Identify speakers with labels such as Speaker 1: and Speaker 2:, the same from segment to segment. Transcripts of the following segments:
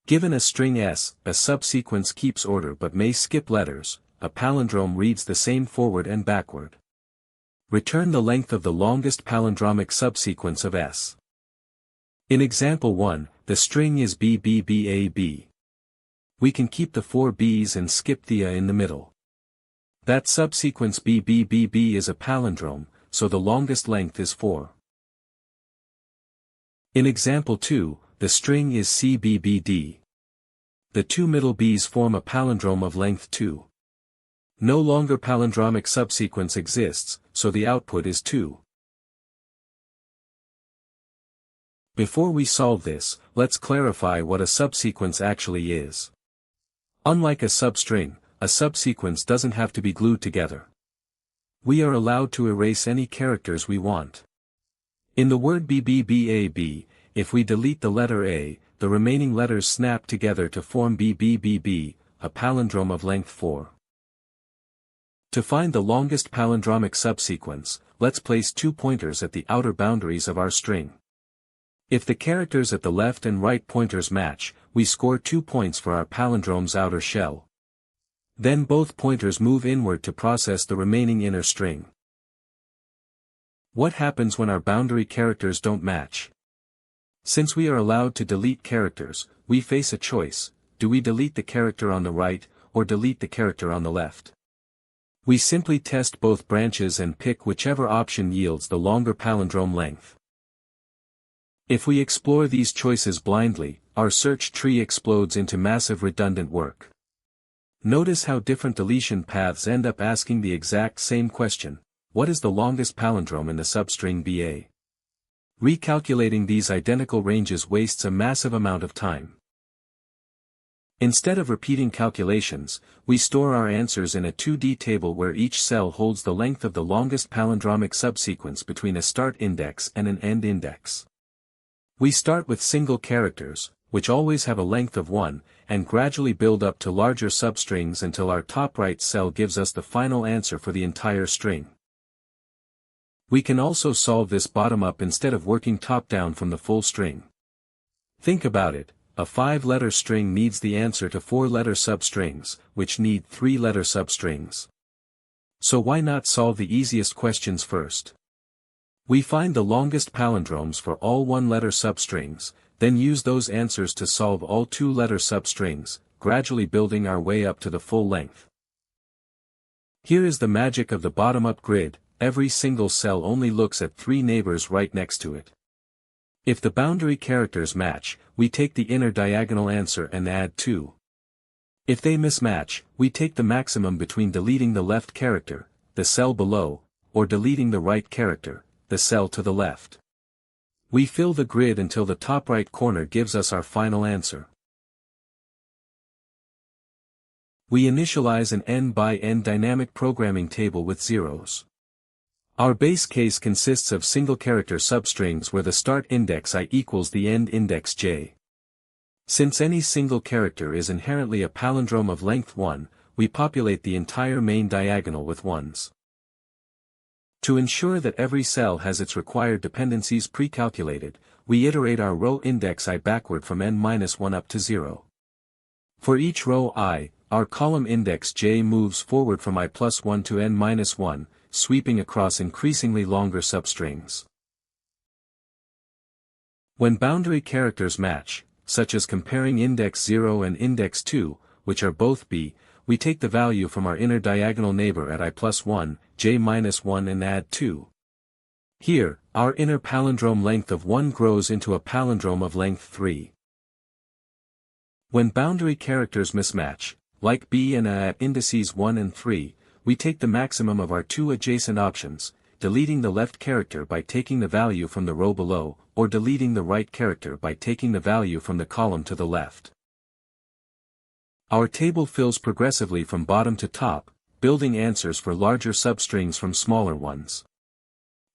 Speaker 1: Given a string S, a subsequence keeps order but may skip letters. A palindrome reads the same forward and backward. Return the length of the longest palindromic subsequence of S. In example 1, the string is BBBAB. We can keep the 4 B's and skip the A in the middle. That subsequence BBBB is a palindrome, so the longest length is 4. In example 2, the string is CBBD. The 2 middle B's form a palindrome of length 2. No longer palindromic subsequence exists, so the output is 2. Before we solve this, let's clarify what a subsequence actually is. Unlike a substring, a subsequence doesn't have to be glued together. We are allowed to erase any characters we want. In the word BBBAB, if we delete the letter A, the remaining letters snap together to form BBBB, a palindrome of length 4. To find the longest palindromic subsequence, let's place 2 pointers at the outer boundaries of our string. If the characters at the left and right pointers match, we score 2 points for our palindrome's outer shell. Then both pointers move inward to process the remaining inner string. What happens when our boundary characters don't match? Since we are allowed to delete characters, we face a choice: do we delete the character on the right, or delete the character on the left? We simply test both branches and pick whichever option yields the longer palindrome length. If we explore these choices blindly, our search tree explodes into massive redundant work. Notice how different deletion paths end up asking the exact same question: what is the longest palindrome in the substring BA? Recalculating these identical ranges wastes a massive amount of time. Instead of repeating calculations, we store our answers in a 2D table where each cell holds the length of the longest palindromic subsequence between a start index and an end index. We start with single characters, which always have a length of 1, and gradually build up to larger substrings until our top right cell gives us the final answer for the entire string. We can also solve this bottom-up instead of working top-down from the full string. Think about it. A 5-letter string needs the answer to 4-letter substrings, which need 3-letter substrings. So why not solve the easiest questions first? We find the longest palindromes for all 1-letter substrings, then use those answers to solve all 2-letter substrings, gradually building our way up to the full length. Here is the magic of the bottom-up grid: every single cell only looks at 3 neighbors right next to it. If the boundary characters match, we take the inner diagonal answer and add 2. If they mismatch, we take the maximum between deleting the left character, the cell below, or deleting the right character, the cell to the left. We fill the grid until the top right corner gives us our final answer. We initialize an n-by-n dynamic programming table with zeros. Our base case consists of single-character substrings where the start index I equals the end index j. Since any single character is inherently a palindrome of length 1, we populate the entire main diagonal with 1s. To ensure that every cell has its required dependencies pre-calculated, we iterate our row index I backward from n-1 up to 0. For each row I, our column index j moves forward from I+1 to n-1, sweeping across increasingly longer substrings. When boundary characters match, such as comparing index 0 and index 2, which are both B, we take the value from our inner diagonal neighbor at I+1, j-1 and add 2. Here, our inner palindrome length of 1 grows into a palindrome of length 3. When boundary characters mismatch, like B and A at indices 1 and 3, we take the maximum of our 2 adjacent options, deleting the left character by taking the value from the row below, or deleting the right character by taking the value from the column to the left. Our table fills progressively from bottom to top, building answers for larger substrings from smaller ones.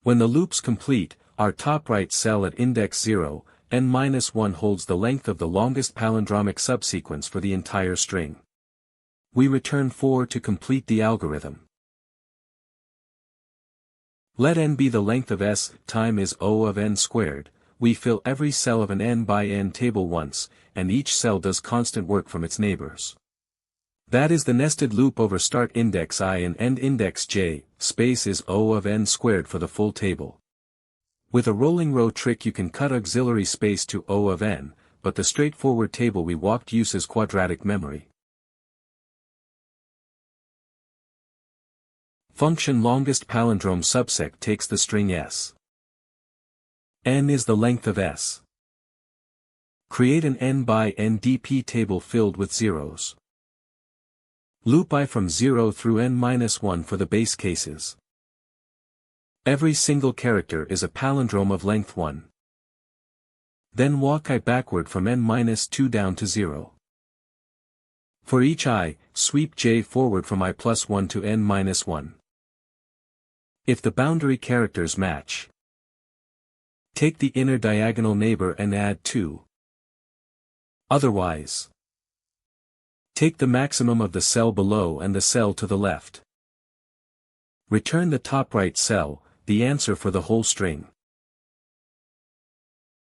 Speaker 1: When the loop's complete, our top right cell at index 0, n-1 holds the length of the longest palindromic subsequence for the entire string. We return 4 to complete the algorithm. Let n be the length of S, time is O of n squared. we fill every cell of an n by n table once, and each cell does constant work from its neighbors. That is the nested loop over start index I and end index j, space is O of n squared for the full table. With a rolling row trick you can cut auxiliary space to O of n, but the straightforward table we walked uses quadratic memory. Function longest palindrome subsec takes the string s. N is the length of s. Create an n by n dp table filled with zeros. Loop I from 0 through n-1 for the base cases. Every single character is a palindrome of length 1. Then walk I backward from n-2 down to 0. For each I, sweep j forward from I+1 to n-1. If the boundary characters match, take the inner diagonal neighbor and add 2. Otherwise, take the maximum of the cell below and the cell to the left. Return the top right cell, the answer for the whole string.